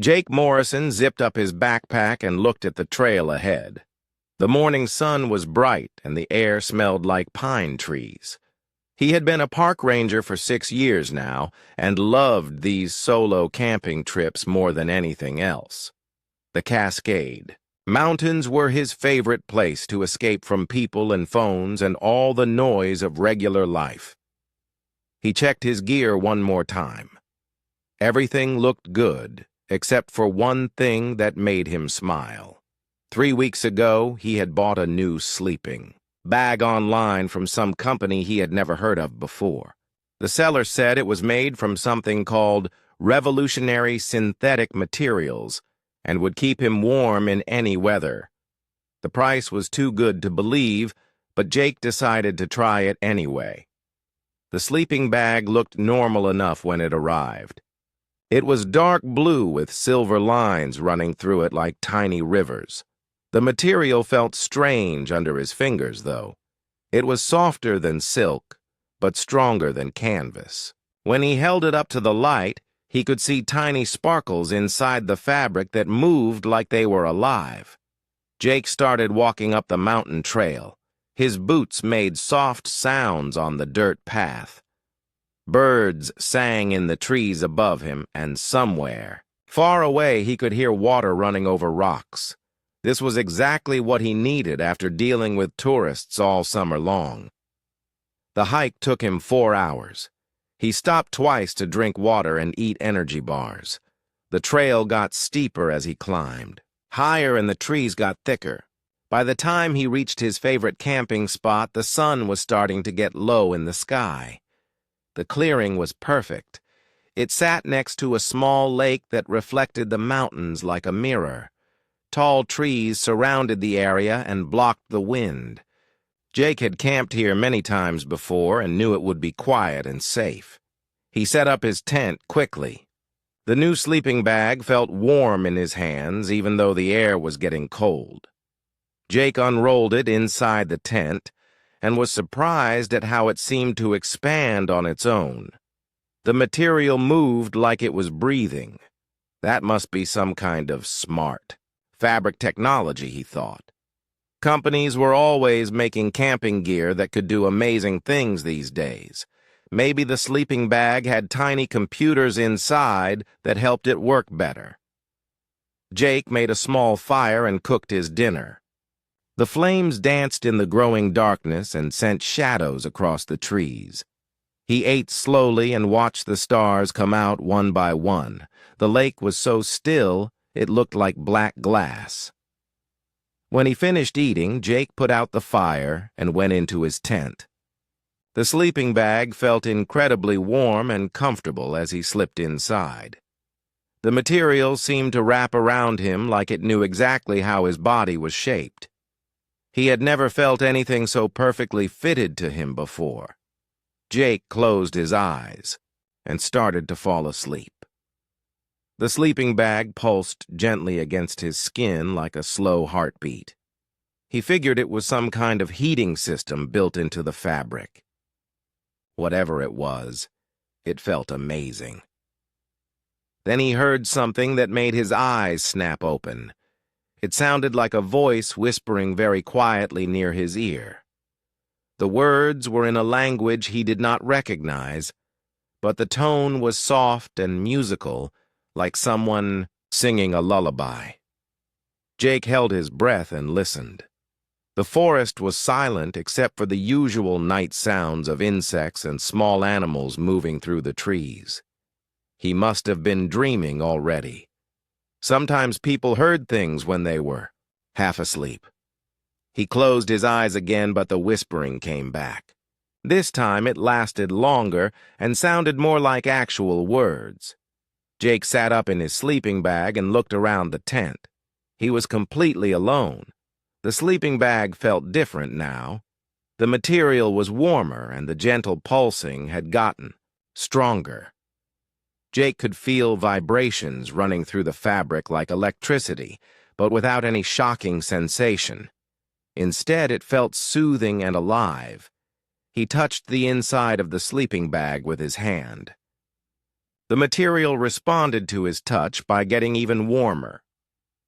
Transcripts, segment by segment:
Jake Morrison zipped up his backpack and looked at the trail ahead. The morning sun was bright and the air smelled like pine trees. He had been a park ranger for 6 years now and loved these solo camping trips more than anything else. The Cascade. Mountains were his favorite place to escape from people and phones and all the noise of regular life. He checked his gear one more time. Everything looked good, except for one thing that made him smile. 3 weeks ago, he had bought a new sleeping bag online from some company he had never heard of before. The seller said it was made from something called revolutionary synthetic materials and would keep him warm in any weather. The price was too good to believe, but Jake decided to try it anyway. The sleeping bag looked normal enough when it arrived. It was dark blue with silver lines running through it like tiny rivers. The material felt strange under his fingers, though. It was softer than silk, but stronger than canvas. When he held it up to the light, he could see tiny sparkles inside the fabric that moved like they were alive. Jake started walking up the mountain trail. His boots made soft sounds on the dirt path. Birds sang in the trees above him, and somewhere, far away, he could hear water running over rocks. This was exactly what he needed after dealing with tourists all summer long. The hike took him 4 hours. He stopped twice to drink water and eat energy bars. The trail got steeper as he climbed. Higher and the trees got thicker. By the time he reached his favorite camping spot, the sun was starting to get low in the sky. The clearing was perfect. It sat next to a small lake that reflected the mountains like a mirror. Tall trees surrounded the area and blocked the wind. Jake had camped here many times before and knew it would be quiet and safe. He set up his tent quickly. The new sleeping bag felt warm in his hands, even though the air was getting cold. Jake unrolled it inside the tent and was surprised at how it seemed to expand on its own. The material moved like it was breathing. That must be some kind of smart fabric technology, he thought. Companies were always making camping gear that could do amazing things these days. Maybe the sleeping bag had tiny computers inside that helped it work better. Jake made a small fire and cooked his dinner. The flames danced in the growing darkness and sent shadows across the trees. He ate slowly and watched the stars come out one by one. The lake was so still, it looked like black glass. When he finished eating, Jake put out the fire and went into his tent. The sleeping bag felt incredibly warm and comfortable as he slipped inside. The material seemed to wrap around him like it knew exactly how his body was shaped. He had never felt anything so perfectly fitted to him before. Jake closed his eyes and started to fall asleep. The sleeping bag pulsed gently against his skin like a slow heartbeat. He figured it was some kind of heating system built into the fabric. Whatever it was, it felt amazing. Then he heard something that made his eyes snap open. It sounded like a voice whispering very quietly near his ear. The words were in a language he did not recognize, but the tone was soft and musical, like someone singing a lullaby. Jake held his breath and listened. The forest was silent except for the usual night sounds of insects and small animals moving through the trees. He must have been dreaming already. Sometimes people heard things when they were half asleep. He closed his eyes again, but the whispering came back. This time it lasted longer and sounded more like actual words. Jake sat up in his sleeping bag and looked around the tent. He was completely alone. The sleeping bag felt different now. The material was warmer and the gentle pulsing had gotten stronger. Jake could feel vibrations running through the fabric like electricity, but without any shocking sensation. Instead, it felt soothing and alive. He touched the inside of the sleeping bag with his hand. The material responded to his touch by getting even warmer.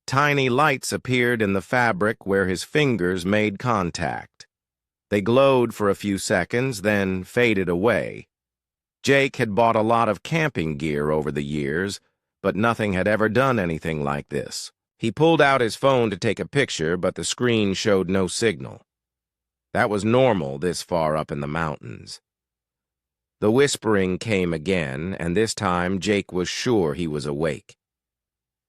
Tiny lights appeared in the fabric where his fingers made contact. They glowed for a few seconds, then faded away. Jake had bought a lot of camping gear over the years, but nothing had ever done anything like this. He pulled out his phone to take a picture, but the screen showed no signal. That was normal this far up in the mountains. The whispering came again, and this time Jake was sure he was awake.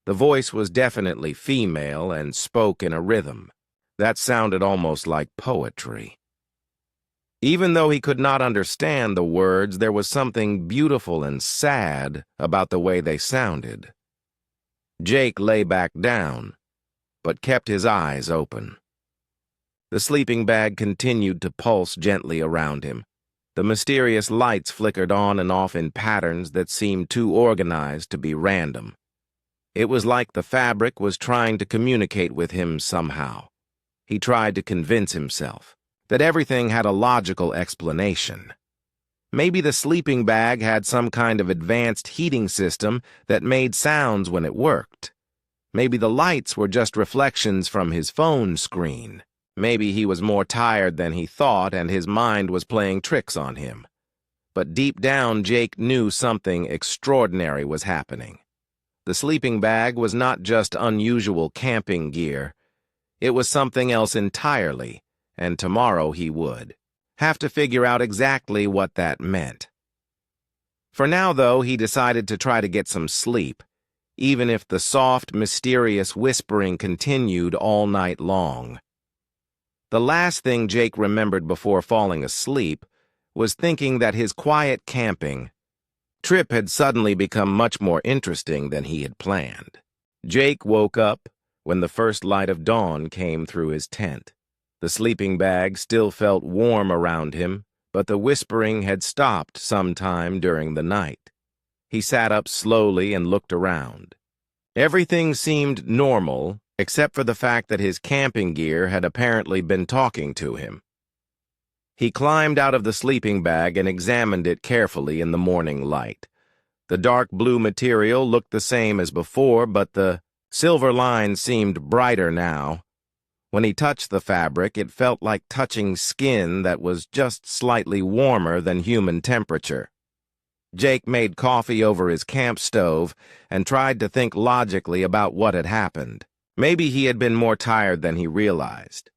The voice was definitely female and spoke in a rhythm that sounded almost like poetry. Even though he could not understand the words, there was something beautiful and sad about the way they sounded. Jake lay back down, but kept his eyes open. The sleeping bag continued to pulse gently around him. The mysterious lights flickered on and off in patterns that seemed too organized to be random. It was like the fabric was trying to communicate with him somehow. He tried to convince himself that everything had a logical explanation. Maybe the sleeping bag had some kind of advanced heating system that made sounds when it worked. Maybe the lights were just reflections from his phone screen. Maybe he was more tired than he thought and his mind was playing tricks on him. But deep down, Jake knew something extraordinary was happening. The sleeping bag was not just unusual camping gear. It was something else entirely, and tomorrow he would have to figure out exactly what that meant. For now, though, he decided to try to get some sleep, even if the soft, mysterious whispering continued all night long. The last thing Jake remembered before falling asleep was thinking that his quiet camping trip had suddenly become much more interesting than he had planned. Jake woke up when the first light of dawn came through his tent. The sleeping bag still felt warm around him, but the whispering had stopped sometime during the night. He sat up slowly and looked around. Everything seemed normal, except for the fact that his camping gear had apparently been talking to him. He climbed out of the sleeping bag and examined it carefully in the morning light. The dark blue material looked the same as before, but the silver lines seemed brighter now. When he touched the fabric, it felt like touching skin that was just slightly warmer than human temperature. Jake made coffee over his camp stove and tried to think logically about what had happened. Maybe he had been more tired than he realized.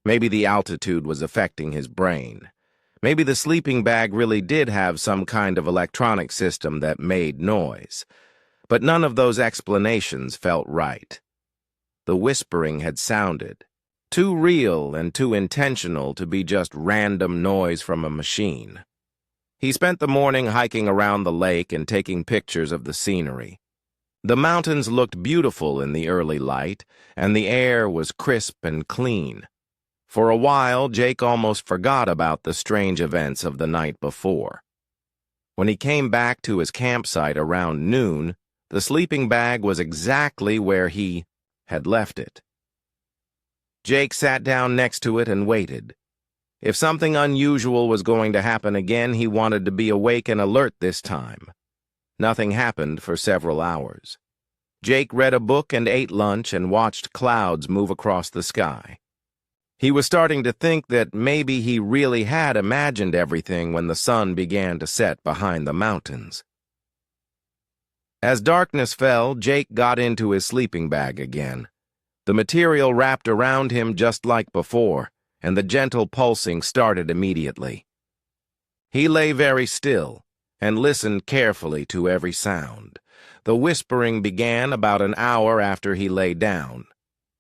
Maybe the altitude was affecting his brain. Maybe the sleeping bag really did have some kind of electronic system that made noise. But none of those explanations felt right. The whispering had sounded too real and too intentional to be just random noise from a machine. He spent the morning hiking around the lake and taking pictures of the scenery. The mountains looked beautiful in the early light, and the air was crisp and clean. For a while, Jake almost forgot about the strange events of the night before. When he came back to his campsite around noon, the sleeping bag was exactly where he had left it. Jake sat down next to it and waited. If something unusual was going to happen again, he wanted to be awake and alert this time. Nothing happened for several hours. Jake read a book and ate lunch and watched clouds move across the sky. He was starting to think that maybe he really had imagined everything when the sun began to set behind the mountains. As darkness fell, Jake got into his sleeping bag again. The material wrapped around him just like before, and the gentle pulsing started immediately. He lay very still and listened carefully to every sound. The whispering began about an hour after he lay down.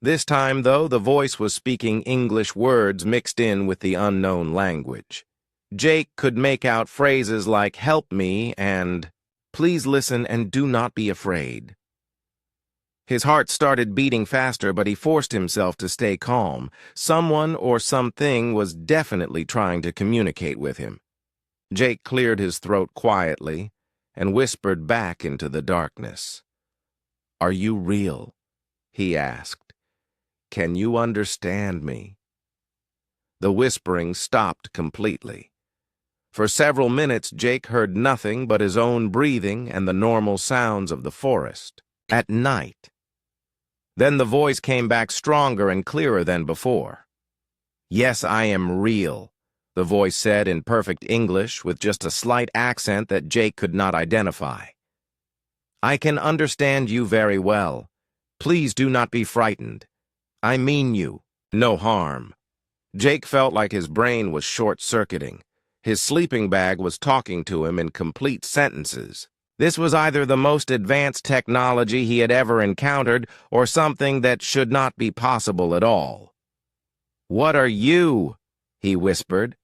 This time, though, the voice was speaking English words mixed in with the unknown language. Jake could make out phrases like "help me" and "please listen and do not be afraid." His heart started beating faster, but he forced himself to stay calm. Someone or something was definitely trying to communicate with him. Jake cleared his throat quietly and whispered back into the darkness. "Are you real?" he asked. "Can you understand me?" The whispering stopped completely. For several minutes, Jake heard nothing but his own breathing and the normal sounds of the forest. At night. Then the voice came back stronger and clearer than before. "Yes, I am real," the voice said in perfect English with just a slight accent that Jake could not identify. "I can understand you very well. Please do not be frightened. I mean you no harm." Jake felt like his brain was short-circuiting. His sleeping bag was talking to him in complete sentences. This was either the most advanced technology he had ever encountered or something that should not be possible at all. "What are you?" he whispered.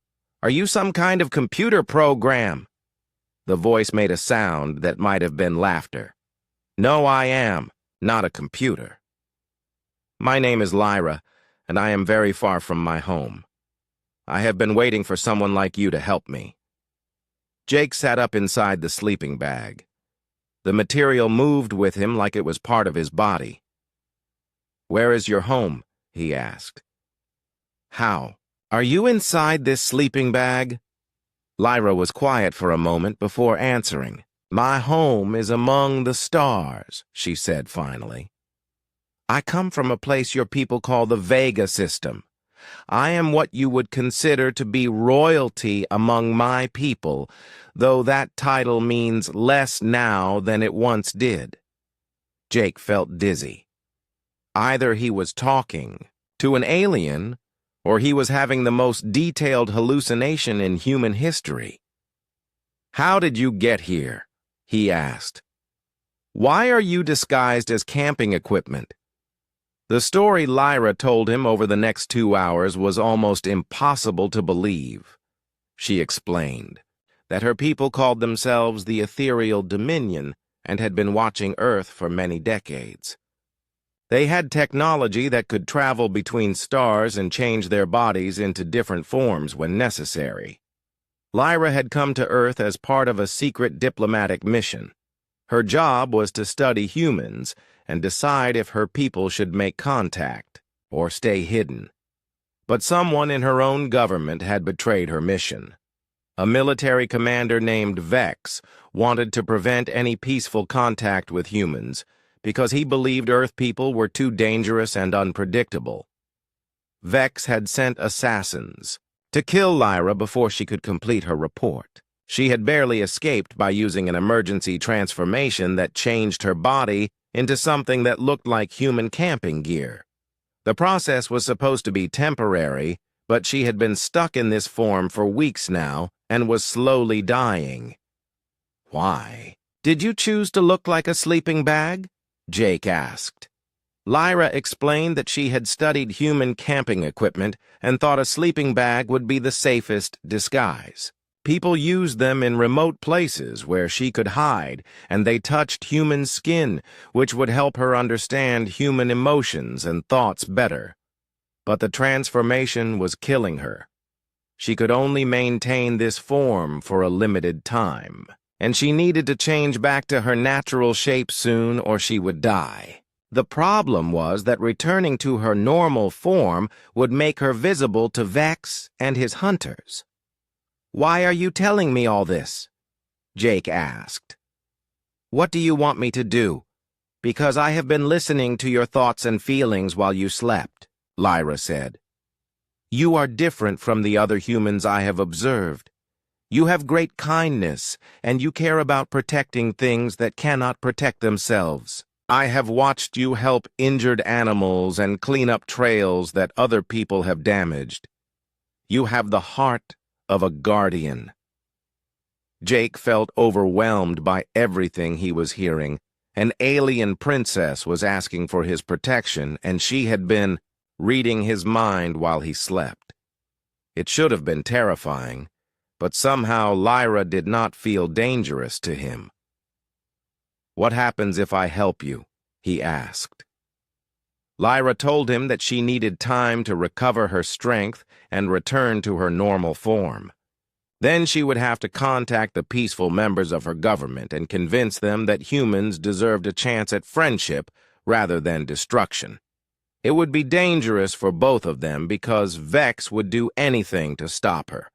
"Are you some kind of computer program?" The voice made a sound that might have been laughter. "No, I am not a computer. My name is Lyra, and I am very far from my home. I have been waiting for someone like you to help me." Jake sat up inside the sleeping bag. The material moved with him like it was part of his body. "Where is your home?" he asked. "How? Are you inside this sleeping bag?" Lyra was quiet for a moment before answering. "My home is among the stars," she said finally. "I come from a place your people call the Vega system. I am what you would consider to be royalty among my people, though that title means less now than it once did." Jake felt dizzy. Either he was talking to an alien, or he was having the most detailed hallucination in human history. "How did you get here?" he asked. "Why are you disguised as camping equipment?" The story Lyra told him over the next 2 hours was almost impossible to believe. She explained that her people called themselves the Ethereal Dominion and had been watching Earth for many decades. They had technology that could travel between stars and change their bodies into different forms when necessary. Lyra had come to Earth as part of a secret diplomatic mission. Her job was to study humans and decide if her people should make contact or stay hidden. But someone in her own government had betrayed her mission. A military commander named Vex wanted to prevent any peaceful contact with humans because he believed Earth people were too dangerous and unpredictable. Vex had sent assassins to kill Lyra before she could complete her report. She had barely escaped by using an emergency transformation that changed her body into something that looked like human camping gear. The process was supposed to be temporary, but she had been stuck in this form for weeks now and was slowly dying. "Why did you choose to look like a sleeping bag?" Jake asked. Lyra explained that she had studied human camping equipment and thought a sleeping bag would be the safest disguise. People used them in remote places where she could hide, and they touched human skin, which would help her understand human emotions and thoughts better. But the transformation was killing her. She could only maintain this form for a limited time, and she needed to change back to her natural shape soon or she would die. The problem was that returning to her normal form would make her visible to Vex and his hunters. "Why are you telling me all this?" Jake asked. "What do you want me to do?" "Because I have been listening to your thoughts and feelings while you slept," Lyra said. "You are different from the other humans I have observed. You have great kindness, and you care about protecting things that cannot protect themselves. I have watched you help injured animals and clean up trails that other people have damaged. You have the heart of a guardian." Jake felt overwhelmed by everything he was hearing. An alien princess was asking for his protection, and she had been reading his mind while he slept. It should have been terrifying, but somehow Lyra did not feel dangerous to him. "What happens if I help you?" he asked. Lyra told him that she needed time to recover her strength and return to her normal form. Then she would have to contact the peaceful members of her government and convince them that humans deserved a chance at friendship rather than destruction. It would be dangerous for both of them because Vex would do anything to stop her.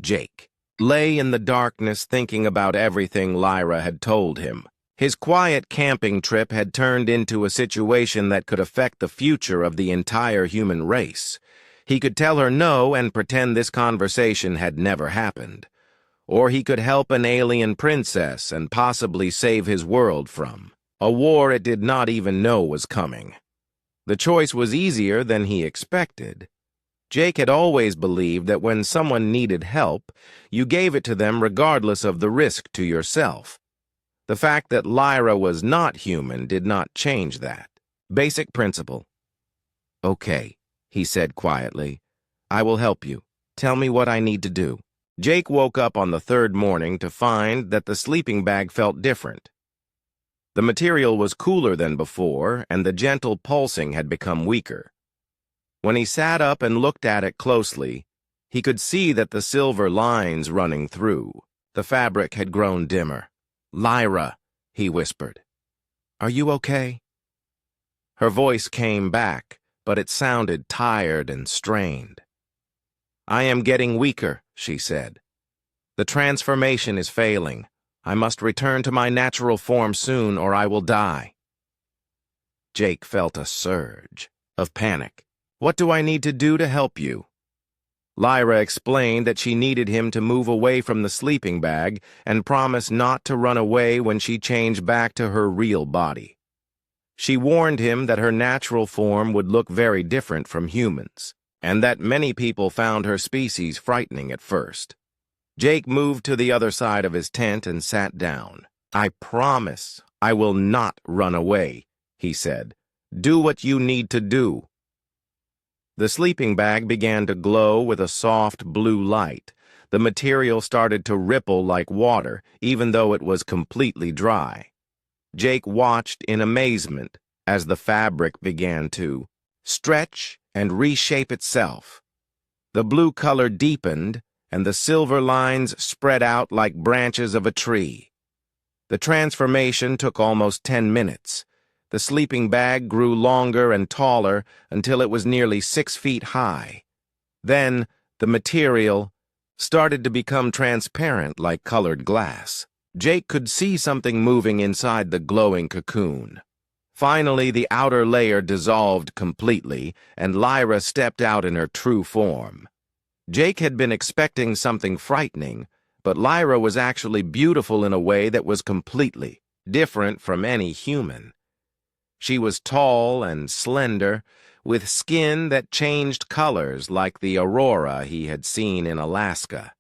Jake. lay in the darkness thinking about everything Lyra had told him. His quiet camping trip had turned into a situation that could affect the future of the entire human race. He could tell her no and pretend this conversation had never happened. Or he could help an alien princess and possibly save his world from a war it did not even know was coming. The choice was easier than he expected. Jake had always believed that when someone needed help, you gave it to them regardless of the risk to yourself. The fact that Lyra was not human did not change that. Basic principle. "Okay," he said quietly. "I will help you. Tell me what I need to do." Jake woke up on the third morning to find that the sleeping bag felt different. The material was cooler than before, and the gentle pulsing had become weaker. When he sat up and looked at it closely, he could see that the silver lines running through. The fabric had grown dimmer. "Lyra," he whispered. "Are you okay?" Her voice came back, but it sounded tired and strained. "I am getting weaker," she said. "The transformation is failing. I must return to my natural form soon, or I will die." Jake felt a surge of panic. "What do I need to do to help you?" Lyra explained that she needed him to move away from the sleeping bag and promise not to run away when she changed back to her real body. She warned him that her natural form would look very different from humans, and that many people found her species frightening at first. Jake moved to the other side of his tent and sat down. "I promise I will not run away," he said. "Do what you need to do." The sleeping bag began to glow with a soft blue light. The material started to ripple like water, even though it was completely dry. Jake watched in amazement as the fabric began to stretch and reshape itself. The blue color deepened, and the silver lines spread out like branches of a tree. The transformation took almost 10 minutes. The sleeping bag grew longer and taller until it was nearly 6 feet high. Then, the material started to become transparent like colored glass. Jake could see something moving inside the glowing cocoon. Finally, the outer layer dissolved completely, and Lyra stepped out in her true form. Jake had been expecting something frightening, but Lyra was actually beautiful in a way that was completely different from any human. She was tall and slender, with skin that changed colors like the aurora he had seen in Alaska.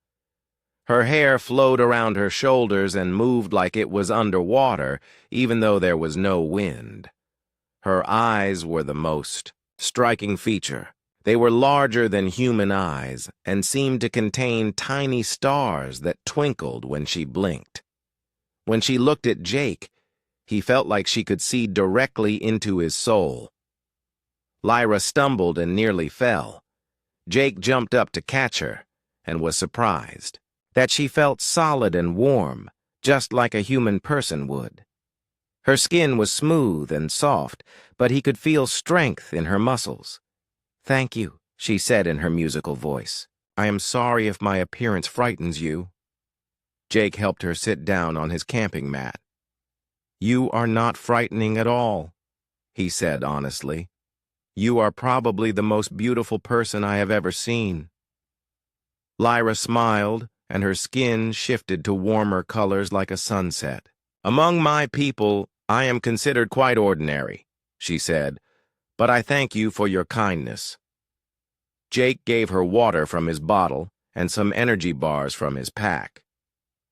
Her hair flowed around her shoulders and moved like it was underwater, even though there was no wind. Her eyes were the most striking feature. They were larger than human eyes and seemed to contain tiny stars that twinkled when she blinked. When she looked at Jake, he felt like she could see directly into his soul. Lyra stumbled and nearly fell. Jake jumped up to catch her and was surprised that she felt solid and warm, just like a human person would. Her skin was smooth and soft, but he could feel strength in her muscles. "Thank you," she said in her musical voice. "I am sorry if my appearance frightens you." Jake helped her sit down on his camping mat. "You are not frightening at all," he said honestly. "You are probably the most beautiful person I have ever seen." Lyra smiled, and her skin shifted to warmer colors like a sunset. "Among my people, I am considered quite ordinary," she said, "but I thank you for your kindness." Jake gave her water from his bottle and some energy bars from his pack.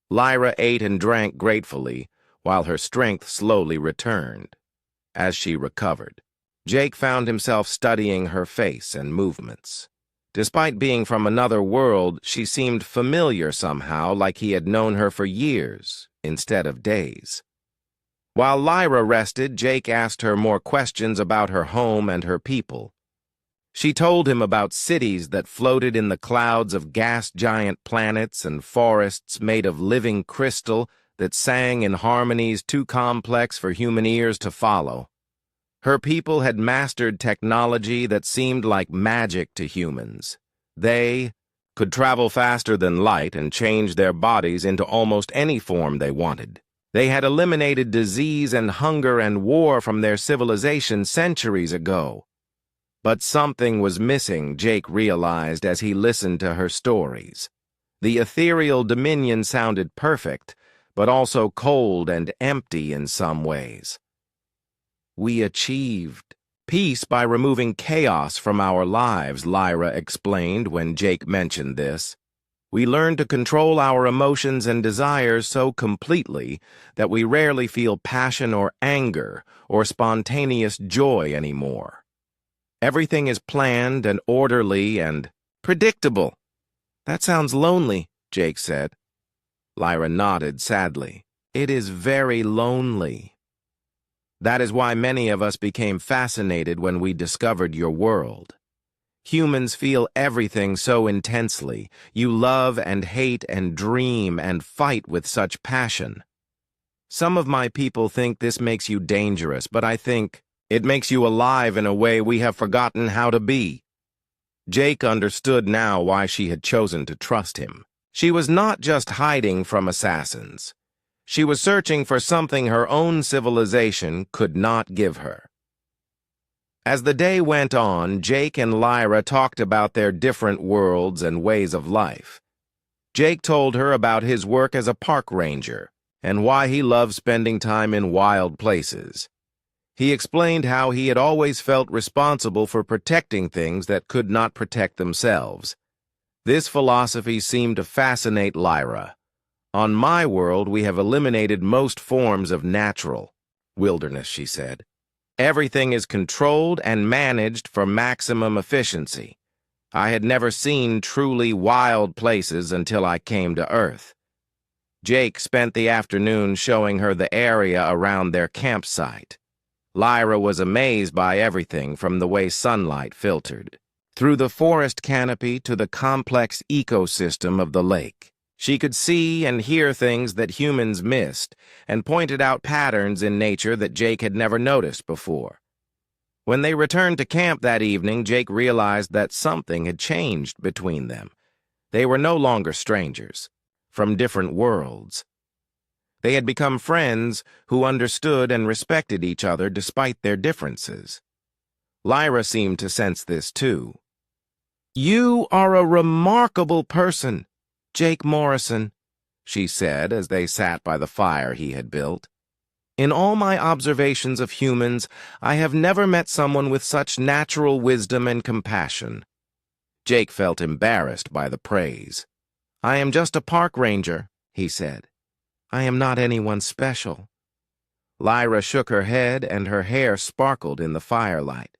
Lyra ate and drank gratefully, while her strength slowly returned. As she recovered, Jake found himself studying her face and movements. Despite being from another world, she seemed familiar somehow, like he had known her for years instead of days. While Lyra rested, Jake asked her more questions about her home and her people. She told him about cities that floated in the clouds of gas-giant planets and forests made of living crystal that sang in harmonies too complex for human ears to follow. Her people had mastered technology that seemed like magic to humans. They could travel faster than light and change their bodies into almost any form they wanted. They had eliminated disease and hunger and war from their civilization centuries ago. But something was missing, Jake realized as he listened to her stories. The ethereal dominion sounded perfect, but also cold and empty in some ways. "We achieved peace by removing chaos from our lives," Lyra explained when Jake mentioned this. "We learned to control our emotions and desires so completely that we rarely feel passion or anger or spontaneous joy anymore. Everything is planned and orderly and predictable." "That sounds lonely," Jake said. Lyra nodded sadly. "It is very lonely. That is why many of us became fascinated when we discovered your world. Humans feel everything so intensely. You love and hate and dream and fight with such passion. Some of my people think this makes you dangerous, but I think it makes you alive in a way we have forgotten how to be." Jake understood now why she had chosen to trust him. She was not just hiding from assassins. She was searching for something her own civilization could not give her. As the day went on, Jake and Lyra talked about their different worlds and ways of life. Jake told her about his work as a park ranger and why he loved spending time in wild places. He explained how he had always felt responsible for protecting things that could not protect themselves. This philosophy seemed to fascinate Lyra. "On my world, we have eliminated most forms of natural wilderness," she said. "Everything is controlled and managed for maximum efficiency. I had never seen truly wild places until I came to Earth." Jake spent the afternoon showing her the area around their campsite. Lyra was amazed by everything from the way sunlight filtered through the forest canopy to the complex ecosystem of the lake. She could see and hear things that humans missed and pointed out patterns in nature that Jake had never noticed before. When they returned to camp that evening, Jake realized that something had changed between them. They were no longer strangers, from different worlds. They had become friends who understood and respected each other despite their differences. Lyra seemed to sense this too. "You are a remarkable person, Jake Morrison," she said as they sat by the fire he had built. "In all my observations of humans, I have never met someone with such natural wisdom and compassion." Jake felt embarrassed by the praise. "I am just a park ranger," he said. "I am not anyone special." Lyra shook her head and her hair sparkled in the firelight.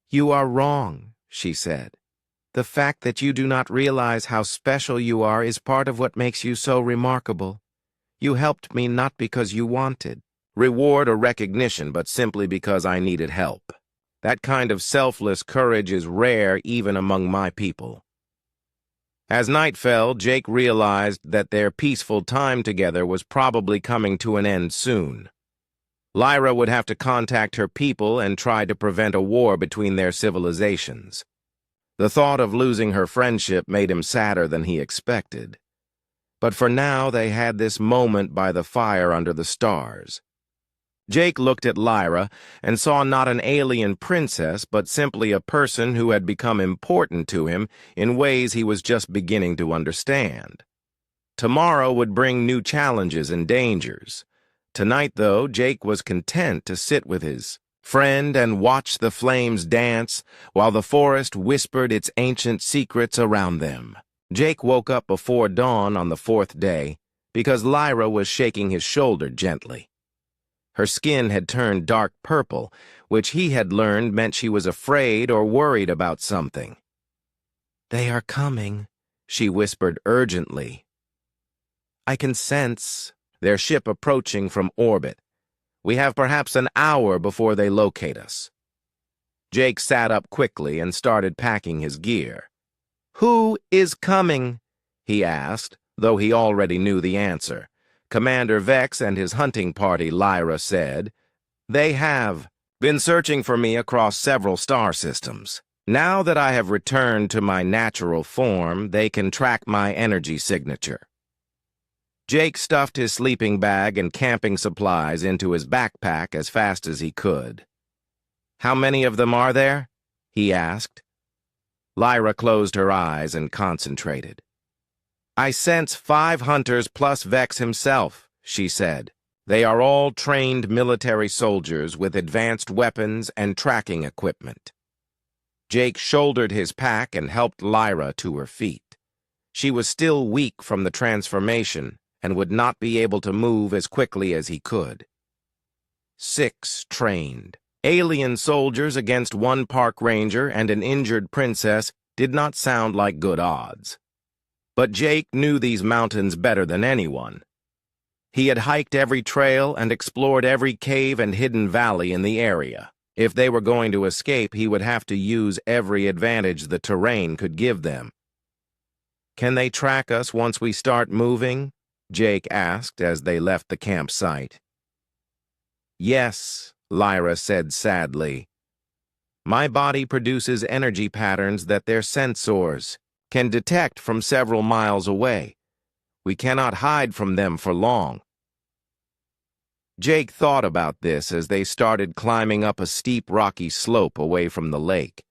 "You are wrong," she said. "The fact that you do not realize how special you are is part of what makes you so remarkable. You helped me not because you wanted reward or recognition, but simply because I needed help. That kind of selfless courage is rare even among my people." As night fell, Jake realized that their peaceful time together was probably coming to an end soon. Lyra would have to contact her people and try to prevent a war between their civilizations. The thought of losing her friendship made him sadder than he expected. But for now, they had this moment by the fire under the stars. Jake looked at Lyra and saw not an alien princess, but simply a person who had become important to him in ways he was just beginning to understand. Tomorrow would bring new challenges and dangers. Tonight, though, Jake was content to sit with his friend and watch the flames dance while the forest whispered its ancient secrets around them. Jake woke up before dawn on the fourth day because Lyra was shaking his shoulder gently. Her skin had turned dark purple, which he had learned meant she was afraid or worried about something. "They are coming," she whispered urgently. "I can sense their ship approaching from orbit. We have perhaps an hour before they locate us." Jake sat up quickly and started packing his gear. "Who is coming?" he asked, though he already knew the answer. "Commander Vex and his hunting party," Lyra said. "They have been searching for me across several star systems." Now that I have returned to my natural form, they can track my energy signature. Jake stuffed his sleeping bag and camping supplies into his backpack as fast as he could. "How many of them are there?" he asked. Lyra closed her eyes and concentrated. "I sense 5 hunters plus Vex himself," she said. "They are all trained military soldiers with advanced weapons and tracking equipment." Jake shouldered his pack and helped Lyra to her feet. She was still weak from the transformation and would not be able to move as quickly as he could. 6 trained. Alien soldiers against 1 park ranger and an injured princess did not sound like good odds. But Jake knew these mountains better than anyone. He had hiked every trail and explored every cave and hidden valley in the area. If they were going to escape, he would have to use every advantage the terrain could give them. "Can they track us once we start moving?" Jake asked as they left the campsite. "Yes," Lyra said sadly. "My body produces energy patterns that their sensors can detect from several miles away. We cannot hide from them for long." Jake thought about this as they started climbing up a steep rocky slope away from the lake.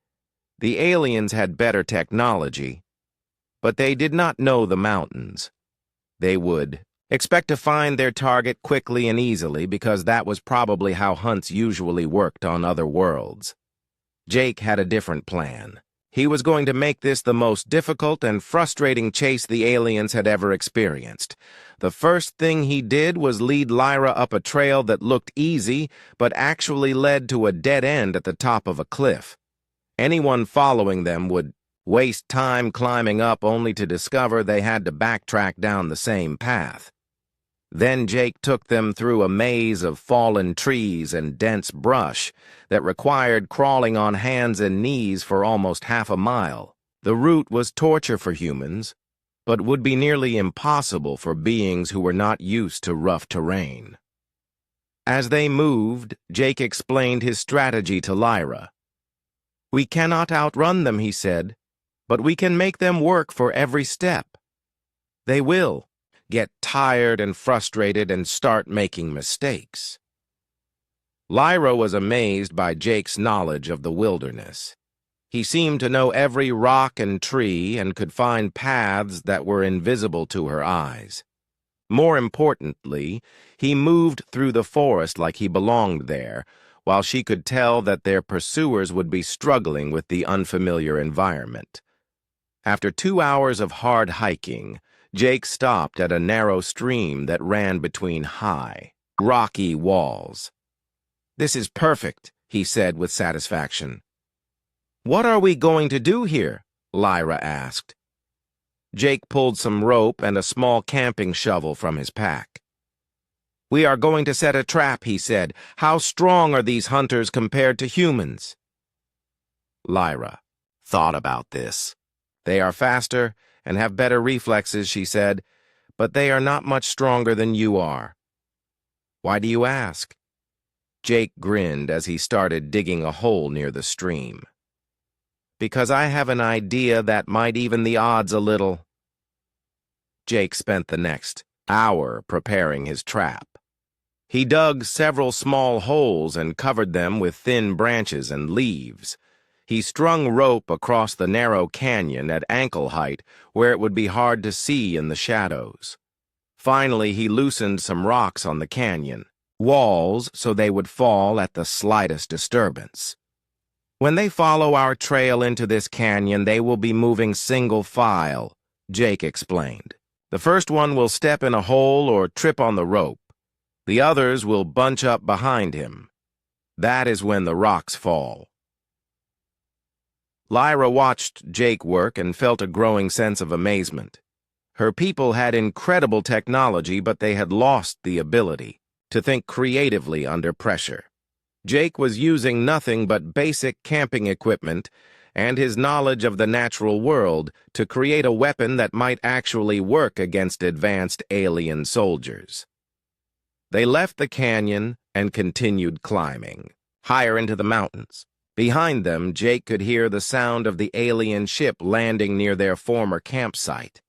The aliens had better technology, but they did not know the mountains. They would expect to find their target quickly and easily because that was probably how hunts usually worked on other worlds. Jake had a different plan. He was going to make this the most difficult and frustrating chase the aliens had ever experienced. The first thing he did was lead Lyra up a trail that looked easy, but actually led to a dead end at the top of a cliff. Anyone following them would waste time climbing up only to discover they had to backtrack down the same path. Then Jake took them through a maze of fallen trees and dense brush that required crawling on hands and knees for almost half a mile. The route was torture for humans, but would be nearly impossible for beings who were not used to rough terrain. As they moved, Jake explained his strategy to Lyra. "We cannot outrun them," he said, "but we can make them work for every step. They will get tired and frustrated and start making mistakes." Lyra was amazed by Jake's knowledge of the wilderness. He seemed to know every rock and tree and could find paths that were invisible to her eyes. More importantly, he moved through the forest like he belonged there, while she could tell that their pursuers would be struggling with the unfamiliar environment. After 2 hours of hard hiking, Jake stopped at a narrow stream that ran between high, rocky walls. "This is perfect," he said with satisfaction. "What are we going to do here?" Lyra asked. Jake pulled some rope and a small camping shovel from his pack. "We are going to set a trap," he said. "How strong are these hunters compared to humans?" Lyra thought about this. "They are faster and have better reflexes," she said, "but they are not much stronger than you are." "Why do you ask?" Jake grinned as he started digging a hole near the stream. "Because I have an idea that might even the odds a little." Jake spent the next hour preparing his trap. He dug several small holes and covered them with thin branches and leaves. He strung rope across the narrow canyon at ankle height where it would be hard to see in the shadows. Finally, he loosened some rocks on the canyon walls so they would fall at the slightest disturbance. "When they follow our trail into this canyon, they will be moving single file," Jake explained. "The first one will step in a hole or trip on the rope. The others will bunch up behind him. That is when the rocks fall." Lyra watched Jake work and felt a growing sense of amazement. Her people had incredible technology, but they had lost the ability to think creatively under pressure. Jake was using nothing but basic camping equipment and his knowledge of the natural world to create a weapon that might actually work against advanced alien soldiers. They left the canyon and continued climbing, higher into the mountains. Behind them, Jake could hear the sound of the alien ship landing near their former campsite.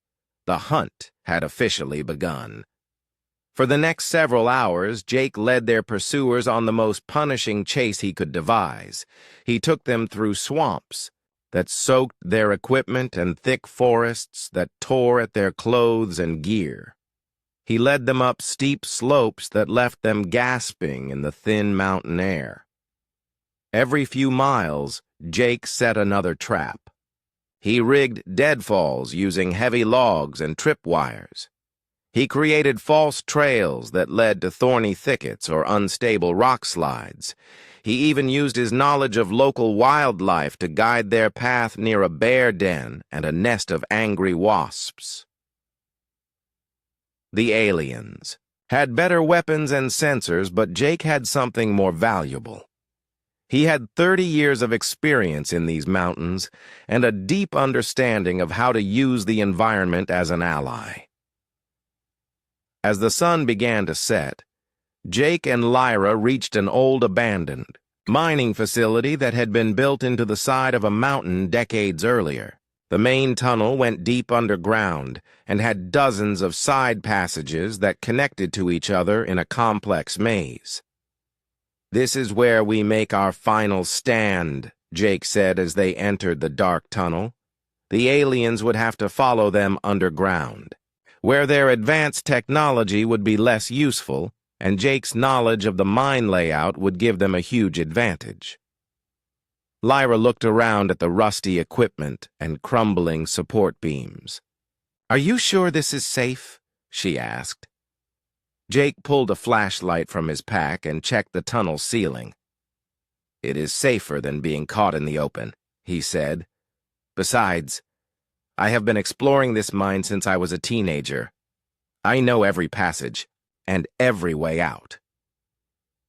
The hunt had officially begun. For the next several hours, Jake led their pursuers on the most punishing chase he could devise. He took them through swamps that soaked their equipment and thick forests that tore at their clothes and gear. He led them up steep slopes that left them gasping in the thin mountain air. Every few miles, Jake set another trap. He rigged deadfalls using heavy logs and tripwires. He created false trails that led to thorny thickets or unstable rock slides. He even used his knowledge of local wildlife to guide their path near a bear den and a nest of angry wasps. The aliens had better weapons and sensors, but Jake had something more valuable. He had 30 years of experience in these mountains and a deep understanding of how to use the environment as an ally. As the sun began to set, Jake and Lyra reached an old abandoned mining facility that had been built into the side of a mountain decades earlier. The main tunnel went deep underground and had dozens of side passages that connected to each other in a complex maze. "This is where we make our final stand," Jake said as they entered the dark tunnel. The aliens would have to follow them underground, where their advanced technology would be less useful, and Jake's knowledge of the mine layout would give them a huge advantage. Lyra looked around at the rusty equipment and crumbling support beams. "Are you sure this is safe?" she asked. Jake pulled a flashlight from his pack and checked the tunnel ceiling. "It is safer than being caught in the open," he said. "Besides, I have been exploring this mine since I was a teenager. I know every passage and every way out."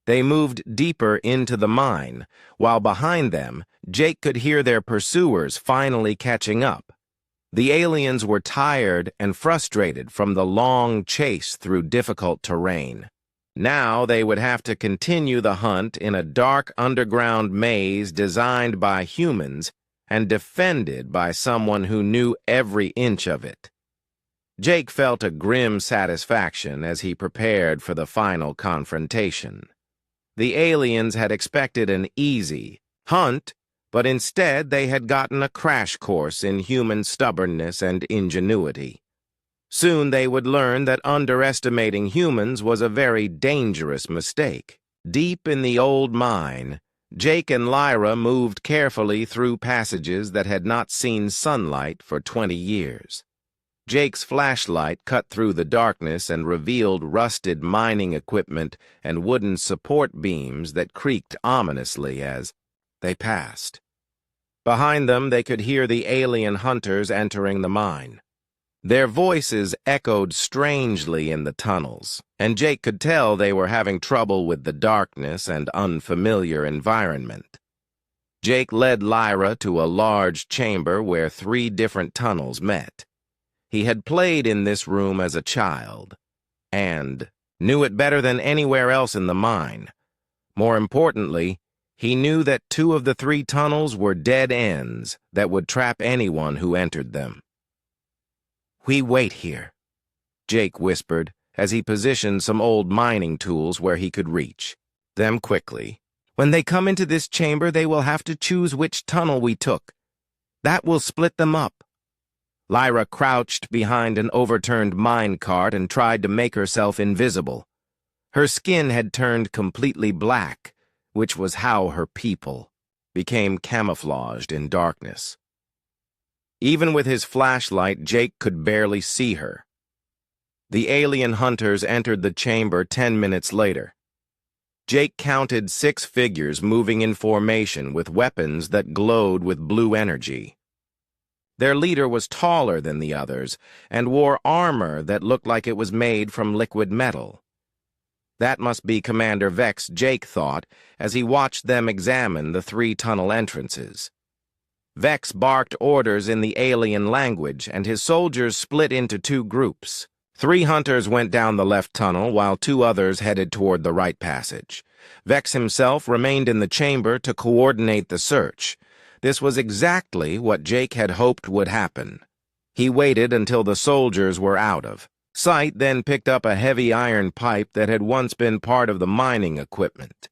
They moved deeper into the mine, while behind them, Jake could hear their pursuers finally catching up. The aliens were tired and frustrated from the long chase through difficult terrain. Now they would have to continue the hunt in a dark underground maze designed by humans and defended by someone who knew every inch of it. Jake felt a grim satisfaction as he prepared for the final confrontation. The aliens had expected an easy hunt, but instead they had gotten a crash course in human stubbornness and ingenuity. Soon they would learn that underestimating humans was a very dangerous mistake. Deep in the old mine, Jake and Lyra moved carefully through passages that had not seen sunlight for 20 years. Jake's flashlight cut through the darkness and revealed rusted mining equipment and wooden support beams that creaked ominously as they passed. Behind them, they could hear the alien hunters entering the mine. Their voices echoed strangely in the tunnels, and Jake could tell they were having trouble with the darkness and unfamiliar environment. Jake led Lyra to a large chamber where 3 different tunnels met. He had played in this room as a child, and knew it better than anywhere else in the mine. More importantly, he knew that 2 of the 3 tunnels were dead ends that would trap anyone who entered them. "We wait here," Jake whispered as he positioned some old mining tools where he could reach them quickly. "When they come into this chamber, they will have to choose which tunnel we took. That will split them up." Lyra crouched behind an overturned mine cart and tried to make herself invisible. Her skin had turned completely black, which was how her people became camouflaged in darkness. Even with his flashlight, Jake could barely see her. The alien hunters entered the chamber 10 minutes later. Jake counted 6 figures moving in formation with weapons that glowed with blue energy. Their leader was taller than the others and wore armor that looked like it was made from liquid metal. That must be Commander Vex, Jake thought, as he watched them examine the 3 tunnel entrances. Vex barked orders in the alien language, and his soldiers split into 2 groups. 3 hunters went down the left tunnel, while 2 others headed toward the right passage. Vex himself remained in the chamber to coordinate the search. This was exactly what Jake had hoped would happen. He waited until the soldiers were out of sight, then picked up a heavy iron pipe that had once been part of the mining equipment.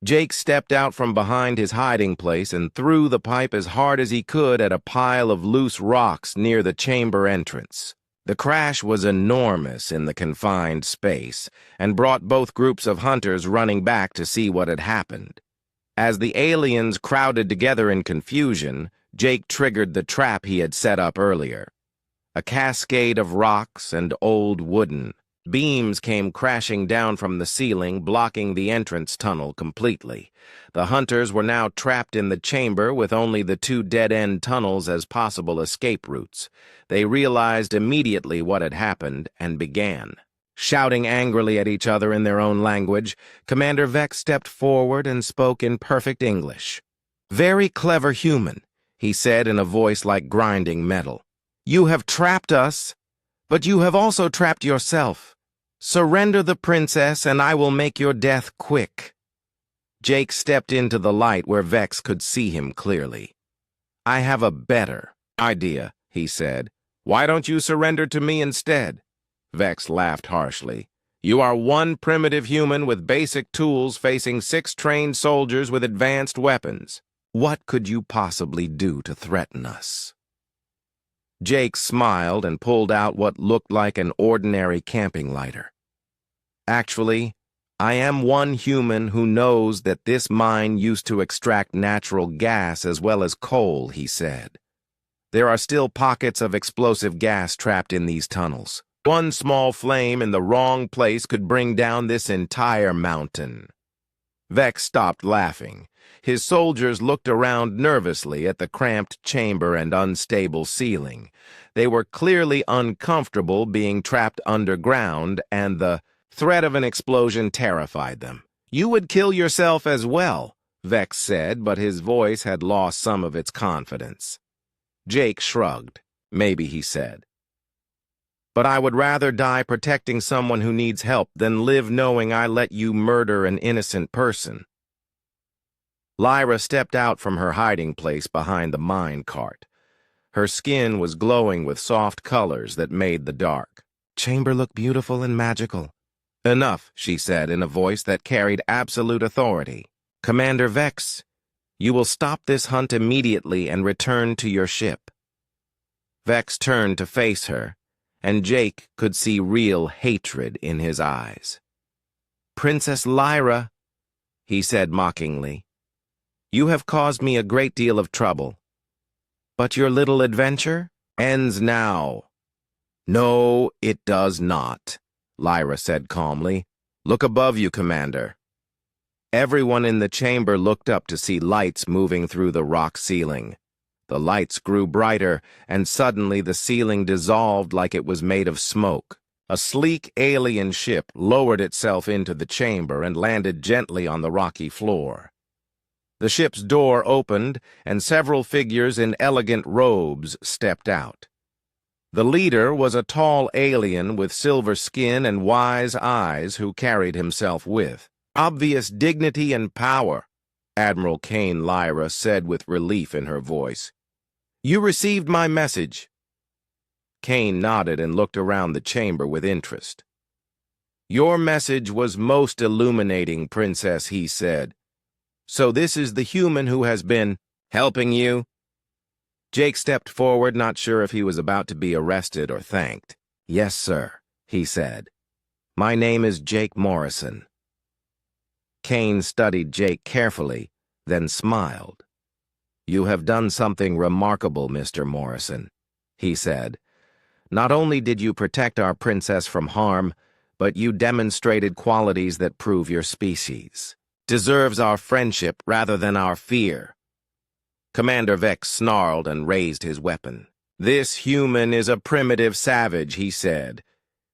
Jake stepped out from behind his hiding place and threw the pipe as hard as he could at a pile of loose rocks near the chamber entrance. The crash was enormous in the confined space and brought both groups of hunters running back to see what had happened. As the aliens crowded together in confusion, Jake triggered the trap he had set up earlier. A cascade of rocks and old wooden beams came crashing down from the ceiling, blocking the entrance tunnel completely. The hunters were now trapped in the chamber with only the two dead-end tunnels as possible escape routes. They realized immediately what had happened and began shouting angrily at each other in their own language. Commander Vex stepped forward and spoke in perfect English. "Very clever human," he said in a voice like grinding metal. "You have trapped us, but you have also trapped yourself. Surrender the princess, and I will make your death quick." Jake stepped into the light where Vex could see him clearly. "I have a better idea," he said. "Why don't you surrender to me instead?" Vex laughed harshly. "You are one primitive human with basic tools facing 6 trained soldiers with advanced weapons. What could you possibly do to threaten us?" Jake smiled and pulled out what looked like an ordinary camping lighter. "Actually, I am one human who knows that this mine used to extract natural gas as well as coal," he said. "There are still pockets of explosive gas trapped in these tunnels. One small flame in the wrong place could bring down this entire mountain." Vex stopped laughing. His soldiers looked around nervously at the cramped chamber and unstable ceiling. They were clearly uncomfortable being trapped underground, and the threat of an explosion terrified them. "You would kill yourself as well," Vex said, but his voice had lost some of its confidence. Jake shrugged. "Maybe," he said. "But I would rather die protecting someone who needs help than live knowing I let you murder an innocent person." Lyra stepped out from her hiding place behind the mine cart. Her skin was glowing with soft colors that made the dark chamber look beautiful and magical. "Enough," she said in a voice that carried absolute authority. "Commander Vex, you will stop this hunt immediately and return to your ship." Vex turned to face her, and Jake could see real hatred in his eyes. "Princess Lyra," he said mockingly, "you have caused me a great deal of trouble. But your little adventure ends now." "No, it does not," Lyra said calmly. "Look above you, Commander." Everyone in the chamber looked up to see lights moving through the rock ceiling. The lights grew brighter, and suddenly the ceiling dissolved like it was made of smoke. A sleek alien ship lowered itself into the chamber and landed gently on the rocky floor. The ship's door opened, and several figures in elegant robes stepped out. The leader was a tall alien with silver skin and wise eyes who carried himself with obvious dignity and power, Admiral Kane Lyra said with relief in her voice. "You received my message." Kane nodded and looked around the chamber with interest. "Your message was most illuminating, Princess," he said. "So this is the human who has been helping you?" Jake stepped forward, not sure if he was about to be arrested or thanked. "Yes, sir," he said. "My name is Jake Morrison." Kane studied Jake carefully, then smiled. "You have done something remarkable, Mr. Morrison," he said. "Not only did you protect our princess from harm, but you demonstrated qualities that prove your species deserves our friendship rather than our fear." Commander Vex snarled and raised his weapon. "This human is a primitive savage," he said.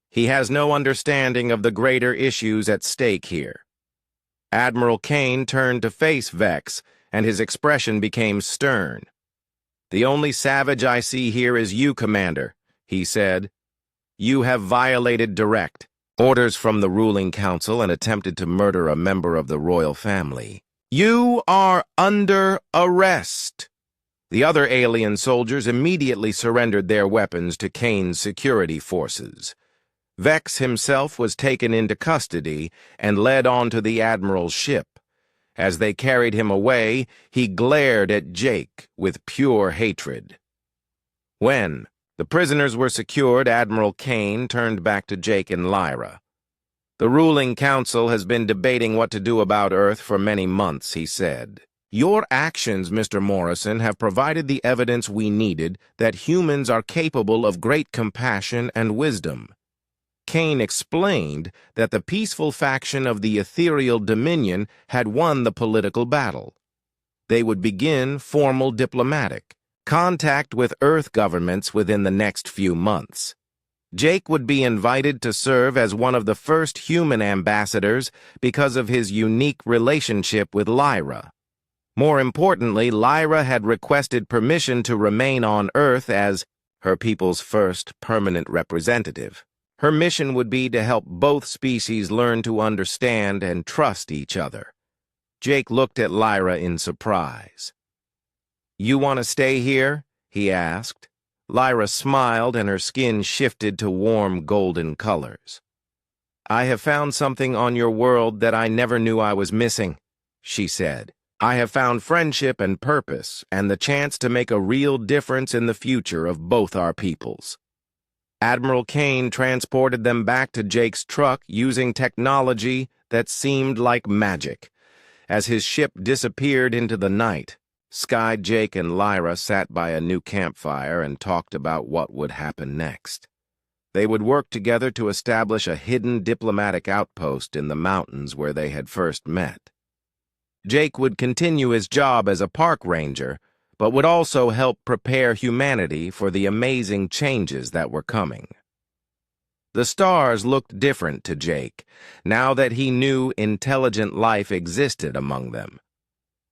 "He has no understanding of the greater issues at stake here." Admiral Kane turned to face Vex, and his expression became stern. "The only savage I see here is you, Commander," he said. "You have violated direct orders from the ruling council and attempted to murder a member of the royal family. You are under arrest. The other alien soldiers immediately surrendered their weapons to Kane's security forces. Vex himself was taken into custody and led onto the admiral's ship. As they carried him away, he glared at Jake with pure hatred. When the prisoners were secured, Admiral Kane turned back to Jake and Lyra. The ruling council has been debating what to do about Earth for many months, he said. Your actions, Mr. Morrison, have provided the evidence we needed that humans are capable of great compassion and wisdom. Kane explained that the peaceful faction of the Ethereal Dominion had won the political battle. They would begin formal diplomatic contact with Earth governments within the next few months. Jake would be invited to serve as one of the first human ambassadors because of his unique relationship with Lyra. More importantly, Lyra had requested permission to remain on Earth as her people's first permanent representative. Her mission would be to help both species learn to understand and trust each other. Jake looked at Lyra in surprise. You want to stay here? He asked. Lyra smiled and her skin shifted to warm golden colors. I have found something on your world that I never knew I was missing, she said. I have found friendship and purpose and the chance to make a real difference in the future of both our peoples. Admiral Kane transported them back to Jake's truck using technology that seemed like magic. As his ship disappeared into the night, Sky, Jake, and Lyra sat by a new campfire and talked about what would happen next. They would work together to establish a hidden diplomatic outpost in the mountains where they had first met. Jake would continue his job as a park ranger, but would also help prepare humanity for the amazing changes that were coming. The stars looked different to Jake, now that he knew intelligent life existed among them.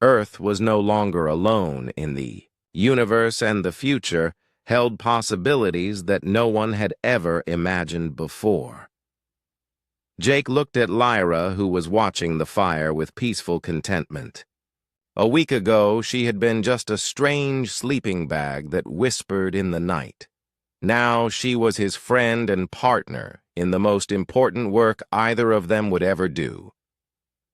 Earth was no longer alone in the universe, and the future held possibilities that no one had ever imagined before. Jake looked at Lyra, who was watching the fire with peaceful contentment. A week ago, she had been just a strange sleeping bag that whispered in the night. Now she was his friend and partner in the most important work either of them would ever do.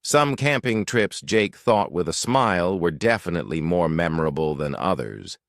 Some camping trips, Jake thought with a smile, were definitely more memorable than others.